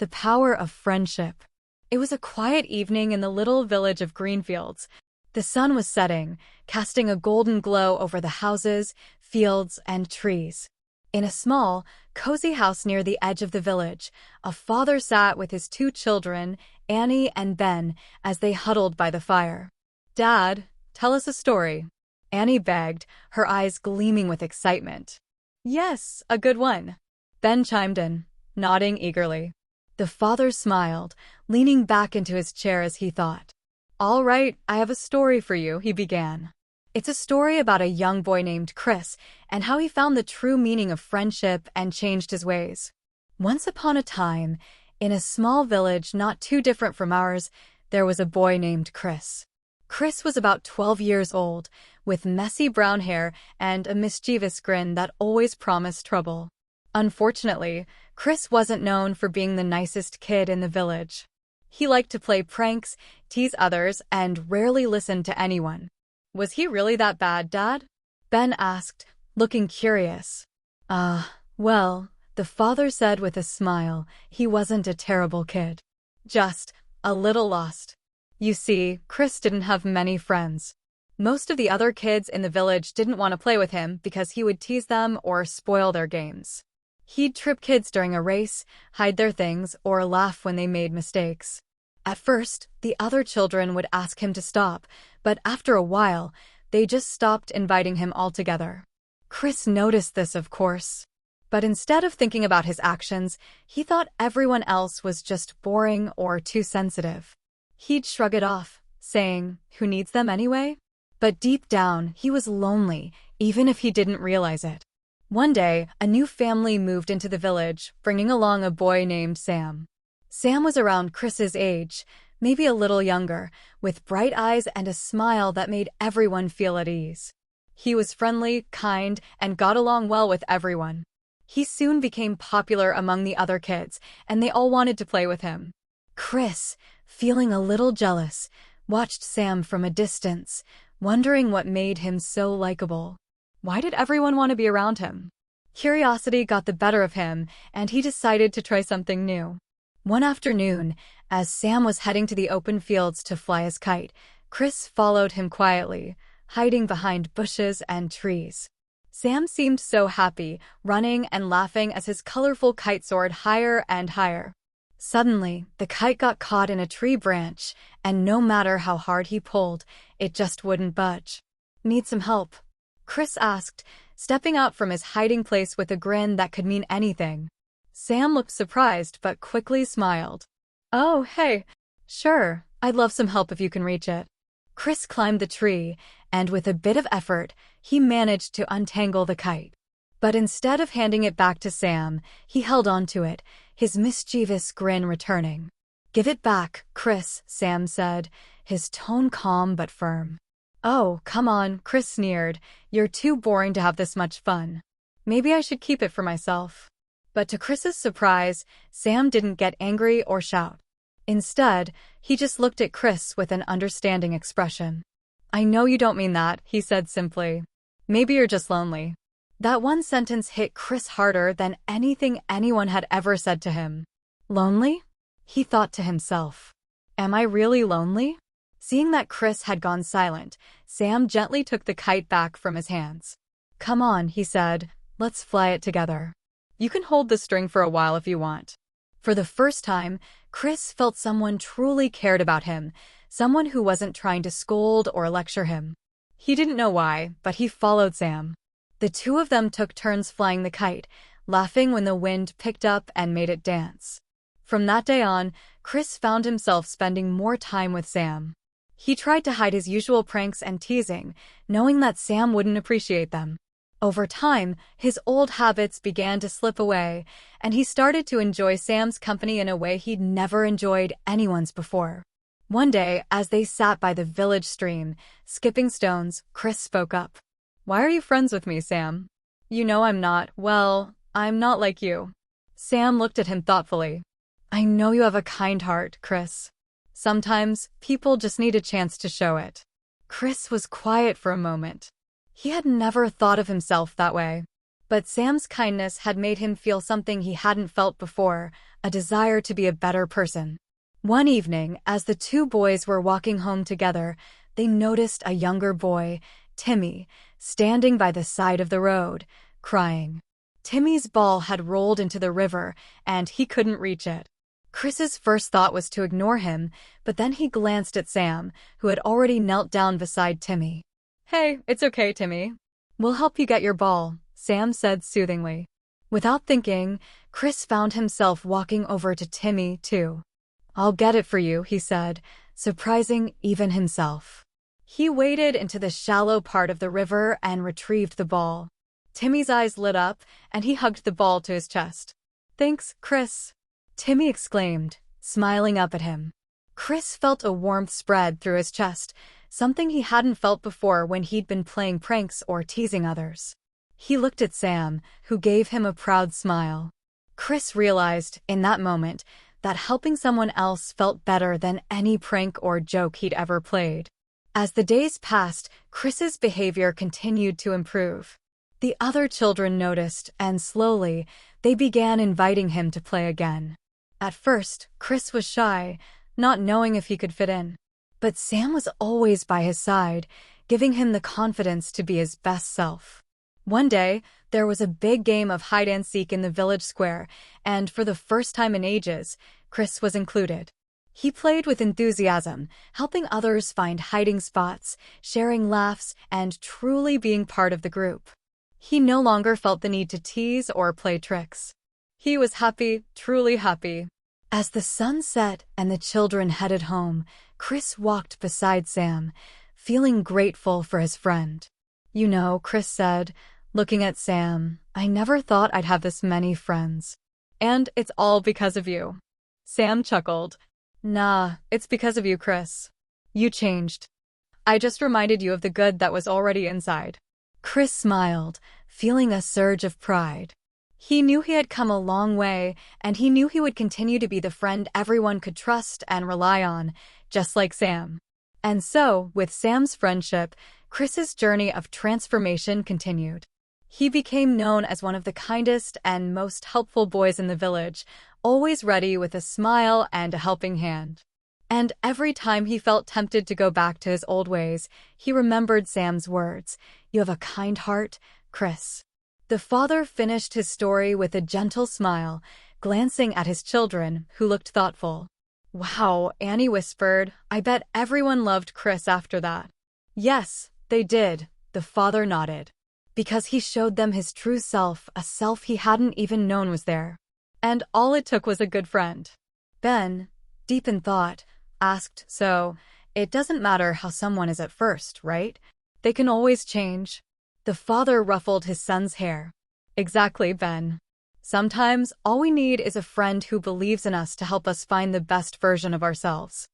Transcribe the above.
The power of friendship. It was a quiet evening in the little village of Greenfields. The sun was setting, casting a golden glow over the houses, fields, and trees. In a small, cozy house near the edge of the village, a father sat with his two children, Annie and Ben, as they huddled by the fire. "Dad, tell us a story," Annie begged, her eyes gleaming with excitement. "Yes, a good one," Ben chimed in, nodding eagerly. The father smiled, leaning back into his chair as he thought. "All right, I have a story for you," he began. "It's a story about a young boy named Chris and how he found the true meaning of friendship and changed his ways. Once upon a time, in a small village not too different from ours, there was a boy named Chris. Chris was about 12 years old, with messy brown hair and a mischievous grin that always promised trouble. Unfortunately, Chris wasn't known for being the nicest kid in the village. He liked to play pranks, tease others, and rarely listened to anyone. "Was he really that bad, Dad?" Ben asked, looking curious. Well," the father said with a smile, "he wasn't a terrible kid. Just a little lost. You see, Chris didn't have many friends. Most of the other kids in the village didn't want to play with him because he would tease them or spoil their games. He'd trip kids during a race, hide their things, or laugh when they made mistakes. At first, the other children would ask him to stop, but after a while, they just stopped inviting him altogether. Chris noticed this, of course. But instead of thinking about his actions, he thought everyone else was just boring or too sensitive. He'd shrug it off, saying, "Who needs them anyway?" But deep down, he was lonely, even if he didn't realize it. One day, a new family moved into the village, bringing along a boy named Sam. Sam was around Chris's age, maybe a little younger, with bright eyes and a smile that made everyone feel at ease. He was friendly, kind, and got along well with everyone. He soon became popular among the other kids, and they all wanted to play with him. Chris, feeling a little jealous, watched Sam from a distance, wondering what made him so likable. Why did everyone want to be around him? Curiosity got the better of him, and he decided to try something new. One afternoon, as Sam was heading to the open fields to fly his kite, Chris followed him quietly, hiding behind bushes and trees. Sam seemed so happy, running and laughing as his colorful kite soared higher and higher. Suddenly, the kite got caught in a tree branch, and no matter how hard he pulled, it just wouldn't budge. "Need some help?" Chris asked, stepping out from his hiding place with a grin that could mean anything. Sam looked surprised but quickly smiled. "Oh, hey, sure, I'd love some help if you can reach it." Chris climbed the tree, and with a bit of effort, he managed to untangle the kite. But instead of handing it back to Sam, he held onto it, his mischievous grin returning. "Give it back, Chris," Sam said, his tone calm but firm. "Oh, come on," Chris sneered. "You're too boring to have this much fun. Maybe I should keep it for myself." But to Chris's surprise, Sam didn't get angry or shout. Instead, he just looked at Chris with an understanding expression. "I know you don't mean that," he said simply. "Maybe you're just lonely." That one sentence hit Chris harder than anything anyone had ever said to him. "Lonely?" he thought to himself. "Am I really lonely?" Seeing that Chris had gone silent, Sam gently took the kite back from his hands. "Come on," he said, "let's fly it together. You can hold the string for a while if you want." For the first time, Chris felt someone truly cared about him, someone who wasn't trying to scold or lecture him. He didn't know why, but he followed Sam. The two of them took turns flying the kite, laughing when the wind picked up and made it dance. From that day on, Chris found himself spending more time with Sam. He tried to hide his usual pranks and teasing, knowing that Sam wouldn't appreciate them. Over time, his old habits began to slip away, and he started to enjoy Sam's company in a way he'd never enjoyed anyone's before. One day, as they sat by the village stream, skipping stones, Chris spoke up. "Why are you friends with me, Sam? You know I'm not like you." Sam looked at him thoughtfully. "I know you have a kind heart, Chris. Sometimes, people just need a chance to show it." Chris was quiet for a moment. He had never thought of himself that way. But Sam's kindness had made him feel something he hadn't felt before, a desire to be a better person. One evening, as the two boys were walking home together, they noticed a younger boy, Timmy, standing by the side of the road, crying. Timmy's ball had rolled into the river, and he couldn't reach it. Chris's first thought was to ignore him, but then he glanced at Sam, who had already knelt down beside Timmy. "Hey, it's okay, Timmy. We'll help you get your ball," Sam said soothingly. Without thinking, Chris found himself walking over to Timmy, too. "I'll get it for you," he said, surprising even himself. He waded into the shallow part of the river and retrieved the ball. Timmy's eyes lit up, and he hugged the ball to his chest. "Thanks, Chris," Timmy exclaimed, smiling up at him. Chris felt a warmth spread through his chest, something he hadn't felt before when he'd been playing pranks or teasing others. He looked at Sam, who gave him a proud smile. Chris realized, in that moment, that helping someone else felt better than any prank or joke he'd ever played. As the days passed, Chris's behavior continued to improve. The other children noticed, and slowly, they began inviting him to play again. At first, Chris was shy, not knowing if he could fit in. But Sam was always by his side, giving him the confidence to be his best self. One day, there was a big game of hide-and-seek in the village square, and for the first time in ages, Chris was included. He played with enthusiasm, helping others find hiding spots, sharing laughs, and truly being part of the group. He no longer felt the need to tease or play tricks. He was happy, truly happy. As the sun set and the children headed home, Chris walked beside Sam, feeling grateful for his friend. "You know," Chris said, looking at Sam, "I never thought I'd have this many friends. And it's all because of you." Sam chuckled. "Nah, it's because of you, Chris. You changed. I just reminded you of the good that was already inside." Chris smiled, feeling a surge of pride. He knew he had come a long way, and he knew he would continue to be the friend everyone could trust and rely on, just like Sam. And so, with Sam's friendship, Chris's journey of transformation continued. He became known as one of the kindest and most helpful boys in the village, always ready with a smile and a helping hand. And every time he felt tempted to go back to his old ways, he remembered Sam's words, "You have a kind heart, Chris." The father finished his story with a gentle smile, glancing at his children, who looked thoughtful. "Wow," Annie whispered, "I bet everyone loved Chris after that." "Yes, they did," the father nodded. "Because he showed them his true self, a self he hadn't even known was there. And all it took was a good friend." Ben, deep in thought, asked, "So, it doesn't matter how someone is at first, right? They can always change." The father ruffled his son's hair. "Exactly, Ben. Sometimes all we need is a friend who believes in us to help us find the best version of ourselves."